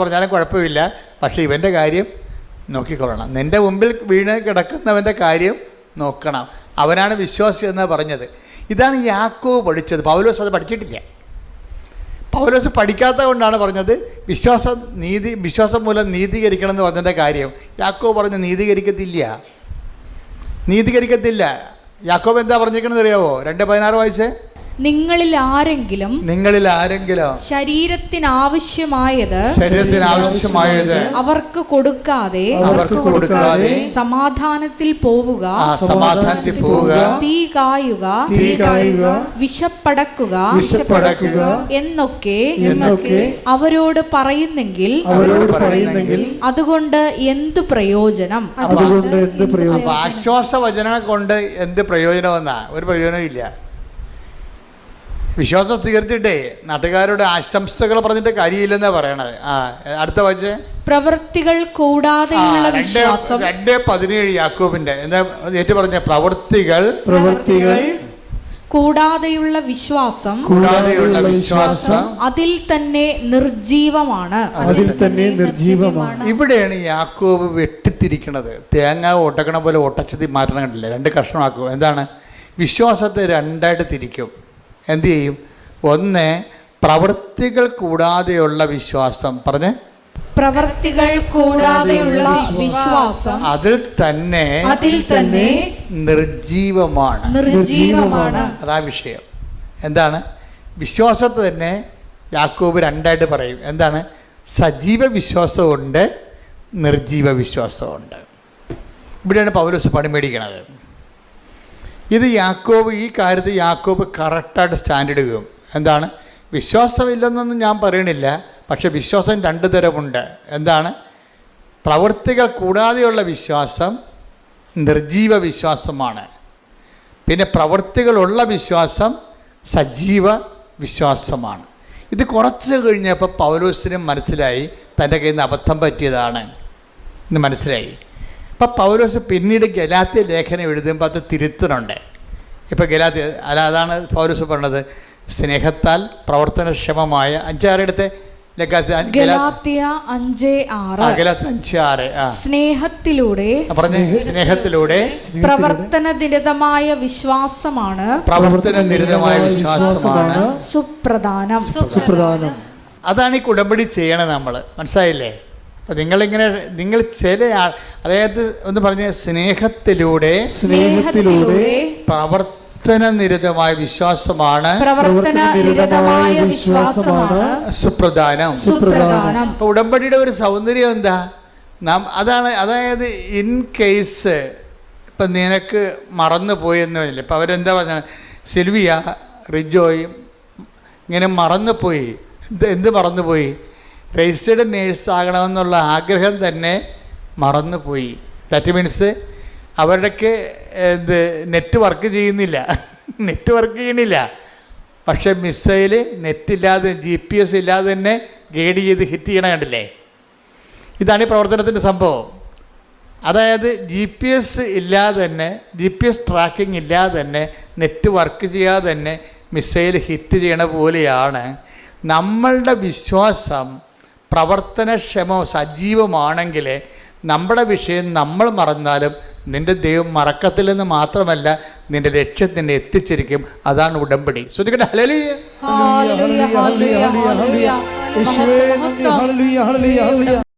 പറഞ്ഞാലും കുഴപ്പമില്ല, പക്ഷേ ഇവൻ്റെ കാര്യം നോക്കിക്കൊള്ളണം. നിൻ്റെ മുമ്പിൽ വീണ് കിടക്കുന്നവൻ്റെ കാര്യം നോക്കണം. അവനാണ് വിശ്വാസി എന്നാണ് പറഞ്ഞത്. ഇതാണ് യാക്കോബ് പഠിച്ചത്. പൗലോസ് അത് പഠിച്ചിട്ടില്ല. പൗലോസ് പഠിക്കാത്തത് കൊണ്ടാണ് പറഞ്ഞത് വിശ്വാസം മൂലം നീതീകരിക്കണം എന്ന് പറഞ്ഞതിൻ്റെ കാര്യം. യാക്കോബ് പറഞ്ഞ് നീതീകരിക്കത്തില്ല. യാക്കോബ് എന്താ പറഞ്ഞിരിക്കണമെന്ന് അറിയാവോ? 2:16 വായിച്ചേ. നിങ്ങളിൽ ആരെങ്കിലും ശരീരത്തിനാവശ്യമായത് അവർക്ക് കൊടുക്കാതെ സമാധാനത്തിൽ പോവുക, തീ കായുക, വിശപ്പടക്കുക എന്നൊക്കെ അവരോട് പറയുന്നെങ്കിൽ അതുകൊണ്ട് എന്ത് പ്രയോജനം? ആശ്വാസവചനം കൊണ്ട് എന്ത് പ്രയോജനമെന്നാ? ഒരു പ്രയോജനവും ഇല്ല. വിശ്വാസം തീർത്തിട്ടേ നാട്ടുകാരുടെ ആശംസകൾ പറഞ്ഞിട്ട് കാര്യമില്ലെന്നാ പറയണത്. അടുത്ത വായിച്ചേ. പ്രവൃത്തികൾ കൂടാതെയുള്ള വിശ്വാസം. 2:17 യാക്കോബിന്റെ എന്താ ഏറ്റു പറഞ്ഞ? പ്രവൃത്തികൾ കൂടാതെയുള്ള വിശ്വാസം അതിൽ തന്നെ നിർജീവമാണ്. ഇവിടെയാണ് യാക്കോബ് വെട്ടിത്തിരിക്കണത്. തേങ്ങ ഒട്ടക്കണ പോലെ ഒട്ടച്ചതി മാറ്റണം കണ്ടില്ല? 2 കഷ്ണമാക്കും. എന്താണ്? വിശ്വാസത്തെ 2ആയിട്ട് തിരിക്കും. എന്തു ചെയ്യും? ഒന്ന്, പ്രവൃത്തികൾ കൂടാതെയുള്ള വിശ്വാസം. പറഞ്ഞേ. പ്രവൃത്തികൾ കൂടാതെയുള്ള വിശ്വാസം അതിൽ തന്നെ നിർജീവമാണ്. അതാ വിഷയം. എന്താണ്? വിശ്വാസത്തെ തന്നെ യാക്കോബ് 2ആയിട്ട് പറയും. എന്താണ്? സജീവ വിശ്വാസമുണ്ട്, നിർജീവ വിശ്വാസമുണ്ട്. ഇവിടെയാണ് പൗലോസ് പണി മേടിക്കണത്. ഇത് ഈ കാര്യത്തിൽ യാക്കോബ് കറക്റ്റായിട്ട് സ്റ്റാൻഡ് എടുക്കും. എന്താണ്? വിശ്വാസമില്ലെന്നൊന്നും ഞാൻ പറയണില്ല, പക്ഷെ വിശ്വാസം 2 തരമുണ്ട്. എന്താണ്? പ്രവൃത്തികൾ കൂടാതെയുള്ള വിശ്വാസം നിർജീവ വിശ്വാസമാണ്. പിന്നെ പ്രവൃത്തികളുള്ള വിശ്വാസം സജീവ വിശ്വാസമാണ്. ഇത് കുറച്ച് കഴിഞ്ഞപ്പോൾ പൗലോസിനും മനസ്സിലായി തൻ്റെ കയ്യിൽ നിന്ന് അബദ്ധം പറ്റിയതാണ് എന്ന് മനസ്സിലായി. ഇപ്പം പൗലോസ് പിന്നീട് ഗലാത്യ ലേഖനം എഴുതുമ്പോൾ അത് തിരുത്തണുണ്ട്. ഇപ്പം അതാണ് പൗലോസ് പറഞ്ഞത്, സ്നേഹത്താൽ പ്രവർത്തനക്ഷമമായ 5:6 ഗലാത്യ 5:6 സ്നേഹത്തിലൂടെ പ്രവർത്തനനിരതമായ വിശ്വാസമാണ് സുപ്രധാനം. അതാണ് ഈ ഉടമ്പടി ചെയ്യണത് നമ്മൾ. മനസ്സിലായില്ലേ? അപ്പം നിങ്ങൾ ചില അതായത് ഒന്ന് പറഞ്ഞ സ്നേഹത്തിലൂടെ പ്രവർത്തനനിരതമായ വിശ്വാസമാണ് സുപ്രധാനം. അപ്പൊ ഉടമ്പടിയുടെ ഒരു സൗന്ദര്യം എന്താ? അതായത് ഇൻ കേസ് ഇപ്പം നിനക്ക് മറന്നു പോയെന്നില്ല. ഇപ്പം അവരെന്താ പറഞ്ഞ? സിൽവിയ, റിജോയ് ഇങ്ങനെ മറന്നുപോയി. എന്ത് മറന്നുപോയി? രജിസ്റ്റേർഡ് നേഴ്സ് ആകണമെന്നുള്ള ആഗ്രഹം തന്നെ മറന്നുപോയി. ദാറ്റ് മീൻസ് അവരുടെയൊക്കെ നെറ്റ് വർക്ക് ചെയ്യണില്ല. പക്ഷേ മിസൈൽ നെറ്റില്ലാതെ GPS ഇല്ലാതെ തന്നെ ഗൈഡ് ചെയ്ത് ഹിറ്റ് ചെയ്യണ കണ്ടില്ലേ? ഇതാണ് ഈ പ്രവർത്തനത്തിൻ്റെ സംഭവം. അതായത് GPS ഇല്ലാതെ തന്നെ, GPS ട്രാക്കിംഗ് ഇല്ലാതെ തന്നെ, നെറ്റ് വർക്ക് ചെയ്യാതെ തന്നെ മിസൈൽ ഹിറ്റ് ചെയ്യണ പോലെയാണ് നമ്മളുടെ വിശ്വാസം. സജീവമാണെങ്കിൽ നമ്മുടെ വിഷയം നമ്മൾ മറന്നാലും നിൻ്റെ ദൈവം മറക്കത്തില്ലെന്ന് മാത്രമല്ല, നിൻ്റെ ലക്ഷ്യത്തിൻ്റെ എത്തിച്ചിരിക്കും. അതാണ് ഉടമ്പടി. ശ്രദ്ധിക്കട്ടെ. ഹല്ലേലൂയ.